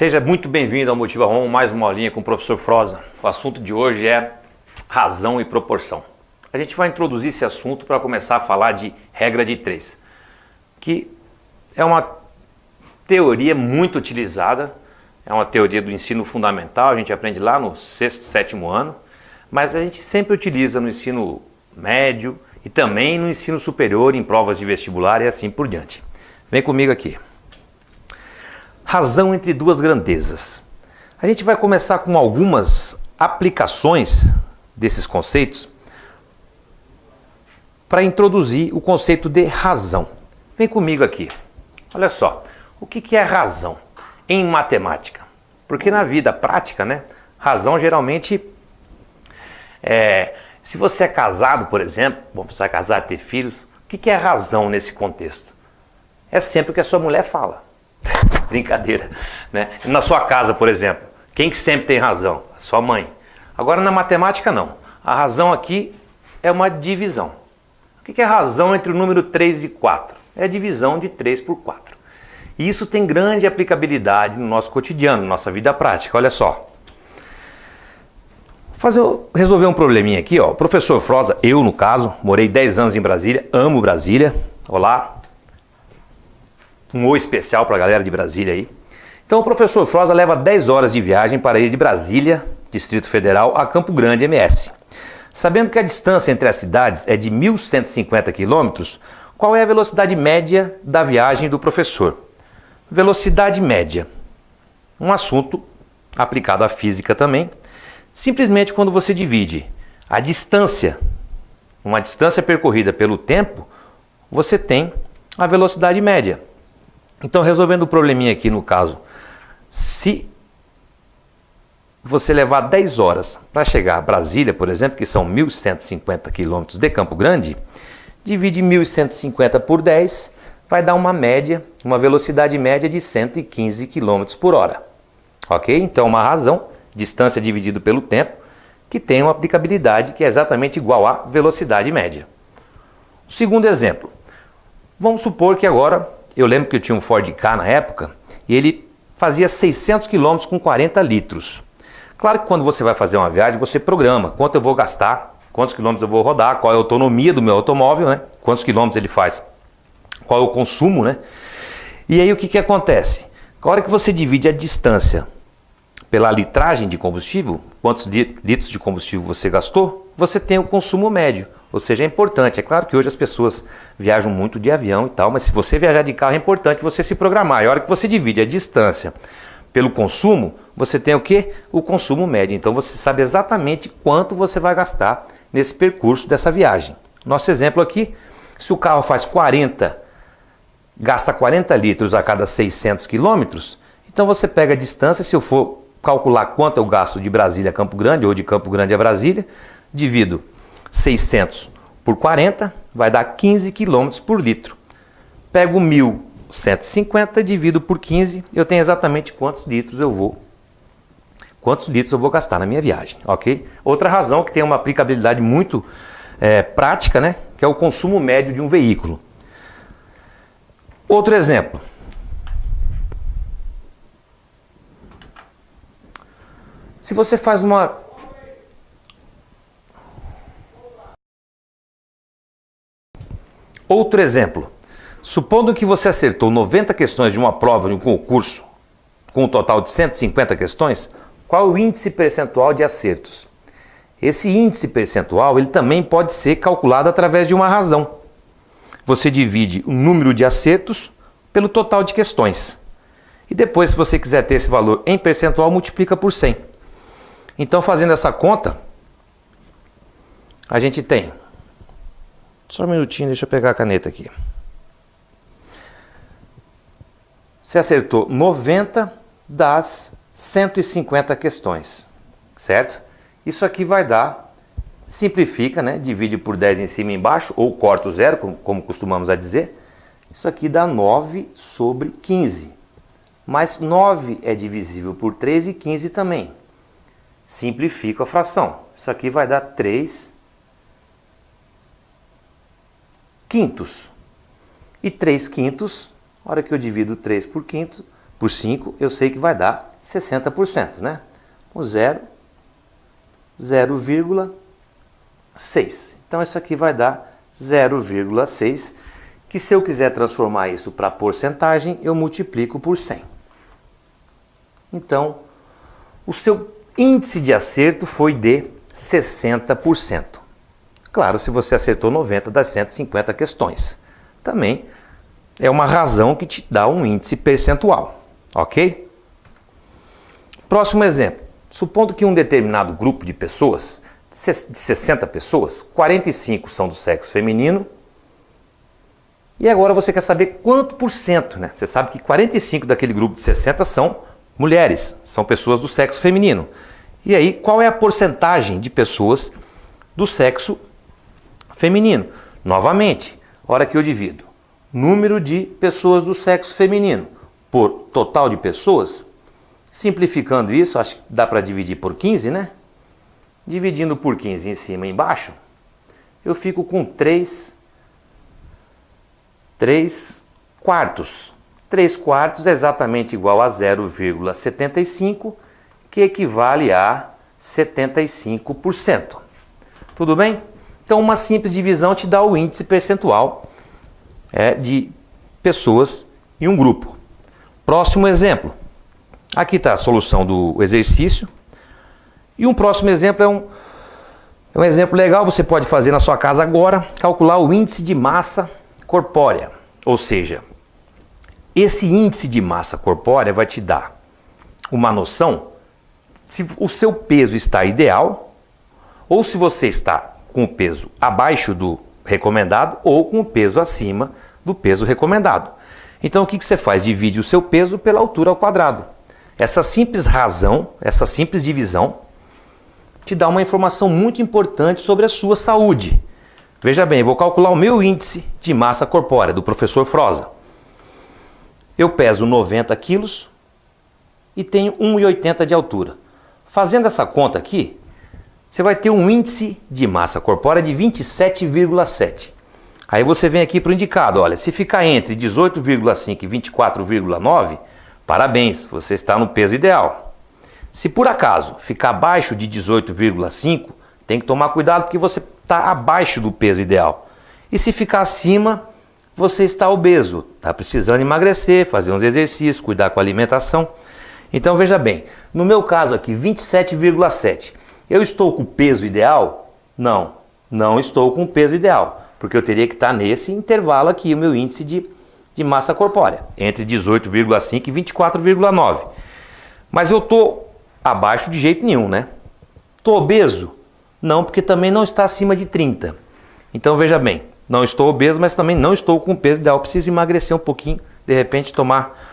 Seja muito bem-vindo ao Motiva Home, mais uma aulinha com o professor Froza. O assunto de hoje é razão e proporção. A gente vai introduzir esse assunto para começar a falar de regra de 3, que é uma teoria muito utilizada, é uma teoria do ensino fundamental, a gente aprende lá no 6º, 7º ano, mas a gente sempre utiliza no ensino médio e também no ensino superior, em provas de vestibular e assim por diante. Vem comigo aqui. Razão entre duas grandezas. A gente vai começar com algumas aplicações desses conceitos para introduzir o conceito de razão. Vem comigo aqui. Olha só, o que é razão em matemática? Porque na vida prática, né, razão geralmente se você é casado, por exemplo, você vai casar e ter filhos, o que é razão nesse contexto? É sempre o que a sua mulher fala. Brincadeira, né? Na sua casa, por exemplo, quem que sempre tem razão? A sua mãe. Agora na matemática não. A razão aqui é uma divisão. O que é razão entre o número 3 e 4? É a divisão de 3 por 4. E isso tem grande aplicabilidade no nosso cotidiano, na nossa vida prática. Olha só. Resolver um probleminha aqui, ó. O professor Froza, eu no caso, morei 10 anos em Brasília, amo Brasília. Olá. Um oi especial para a galera de Brasília aí. Então o professor Froza leva 10 horas de viagem para ir de Brasília, Distrito Federal, a Campo Grande, MS. Sabendo que a distância entre as cidades é de 1.150 quilômetros, qual é a velocidade média da viagem do professor? Velocidade média. Um assunto aplicado à física também. Simplesmente quando você divide a distância, uma distância percorrida pelo tempo, você tem a velocidade média. Então, resolvendo o probleminha aqui no caso, se você levar 10 horas para chegar a Brasília, por exemplo, que são 1.150 quilômetros de Campo Grande, divide 1.150 por 10, vai dar uma média, uma velocidade média de 115 km por hora. Ok? Então, uma razão, distância dividido pelo tempo, que tem uma aplicabilidade que é exatamente igual à velocidade média. O segundo exemplo, vamos supor que agora, eu lembro que eu tinha um Ford Ka na época, e ele fazia 600 km com 40 litros. Claro que quando você vai fazer uma viagem, você programa quanto eu vou gastar, quantos quilômetros eu vou rodar, qual é a autonomia do meu automóvel, né? Quantos quilômetros ele faz, qual é o consumo, né? E aí o que acontece? Na hora que você divide a distância pela litragem de combustível, quantos litros de combustível você gastou, você tem o consumo médio. Ou seja, é importante. É claro que hoje as pessoas viajam muito de avião e tal, mas se você viajar de carro é importante você se programar. E a hora que você divide a distância pelo consumo, você tem o quê? O consumo médio. Então você sabe exatamente quanto você vai gastar nesse percurso dessa viagem. Nosso exemplo aqui, se o carro faz gasta 40 litros a cada 600 quilômetros, então você pega a distância, se eu for calcular quanto eu gasto de Brasília a Campo Grande ou de Campo Grande a Brasília, divido 600 por 40, vai dar 15 km por litro. Pego 1.150, divido por 15, eu tenho exatamente quantos litros eu vou gastar na minha viagem, ok? Outra razão que tem uma aplicabilidade muito prática, né, que é o consumo médio de um veículo. Outro exemplo. Se você faz Outro exemplo, supondo que você acertou 90 questões de uma prova de um concurso com um total de 150 questões, qual é o índice percentual de acertos? Esse índice percentual ele também pode ser calculado através de uma razão. Você divide o número de acertos pelo total de questões. E depois, se você quiser ter esse valor em percentual, multiplica por 100. Então, fazendo essa conta, a gente tem... Só um minutinho, deixa eu pegar a caneta aqui. Você acertou 90 das 150 questões, certo? Isso aqui vai dar, simplifica, né? Divide por 10 em cima e embaixo, ou corta o zero, como costumamos a dizer. Isso aqui dá 9 sobre 15. Mas 9 é divisível por 3 e 15 também. Simplifica a fração. Isso aqui vai dar 3 quintos. E 3 quintos, a hora que eu divido 3 por por 5, eu sei que vai dar 60%, né? O 0,6. Então isso aqui vai dar 0,6, que se eu quiser transformar isso para porcentagem, eu multiplico por 100. Então, o seu índice de acerto foi de 60%. Claro, se você acertou 90 das 150 questões. Também é uma razão que te dá um índice percentual, ok? Próximo exemplo. Supondo que um determinado grupo de pessoas, de 60 pessoas, 45 são do sexo feminino, e agora você quer saber quanto por cento, né? Você sabe que 45 daquele grupo de 60 são mulheres, são pessoas do sexo feminino. E aí, qual é a porcentagem de pessoas do sexo feminino? Novamente, hora que eu divido número de pessoas do sexo feminino por total de pessoas, simplificando isso, acho que dá para dividir por 15, né? Dividindo por 15 em cima e embaixo, eu fico com 3 quartos. 3 quartos é exatamente igual a 0,75, que equivale a 75%. Tudo bem? Então, uma simples divisão te dá o índice percentual de pessoas em um grupo. Próximo exemplo. Aqui está a solução do exercício. E um próximo exemplo é um exemplo legal, você pode fazer na sua casa agora, calcular o índice de massa corpórea. Ou seja, esse índice de massa corpórea vai te dar uma noção se o seu peso está ideal ou se você está com o peso abaixo do recomendado ou com o peso acima do peso recomendado. Então o que você faz? Divide o seu peso pela altura ao quadrado. Essa simples razão, essa simples divisão te dá uma informação muito importante sobre a sua saúde. Veja bem, eu vou calcular o meu índice de massa corpórea do professor Froza. Eu peso 90 quilos e tenho 1,80 de altura. Fazendo essa conta aqui, você vai ter um índice de massa corpórea de 27,7. Aí você vem aqui para o indicado, olha, se ficar entre 18,5 e 24,9, parabéns, você está no peso ideal. Se por acaso ficar abaixo de 18,5, tem que tomar cuidado porque você está abaixo do peso ideal. E se ficar acima, você está obeso, está precisando emagrecer, fazer uns exercícios, cuidar com a alimentação. Então veja bem, no meu caso aqui, 27,7. Eu estou com o peso ideal? Não, não estou com o peso ideal, porque eu teria que estar nesse intervalo aqui, o meu índice de massa corpórea, entre 18,5 e 24,9. Mas eu estou abaixo de jeito nenhum, né? Estou obeso? Não, porque também não está acima de 30. Então veja bem, não estou obeso, mas também não estou com o peso ideal. Preciso emagrecer um pouquinho, de repente tomar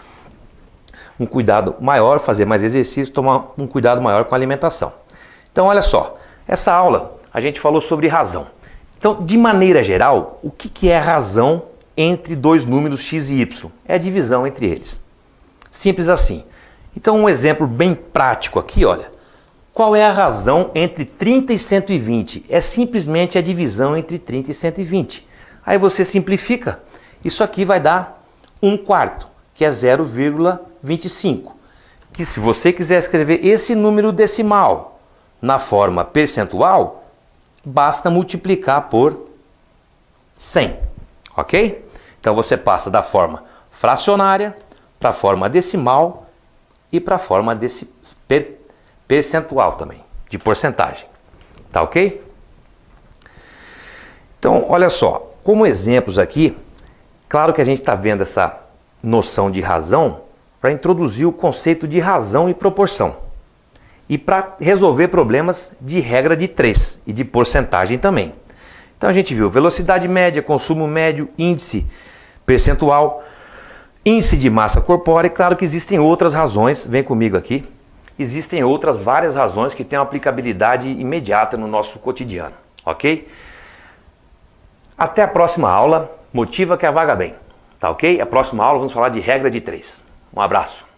um cuidado maior, fazer mais exercício, tomar um cuidado maior com a alimentação. Então olha só, essa aula a gente falou sobre razão. Então, de maneira geral, o que é a razão entre dois números x e y? É a divisão entre eles. Simples assim. Então um exemplo bem prático aqui, olha. Qual é a razão entre 30 e 120? É simplesmente a divisão entre 30 e 120. Aí você simplifica. Isso aqui vai dar 1/4, que é 0,25. Que se você quiser escrever esse número decimal na forma percentual, basta multiplicar por 100. Ok? Então você passa da forma fracionária para a forma decimal e para a forma percentual também, de porcentagem. Tá ok? Então, olha só, como exemplos aqui, claro que a gente está vendo essa noção de razão para introduzir o conceito de razão e proporção. E para resolver problemas de regra de 3 e de porcentagem também. Então a gente viu velocidade média, consumo médio, índice percentual, índice de massa corpórea, e claro que existem outras razões, vem comigo aqui, existem várias razões que têm uma aplicabilidade imediata no nosso cotidiano, ok? Até a próxima aula, motiva que a vaga bem, tá ok? A próxima aula vamos falar de regra de 3. Um abraço.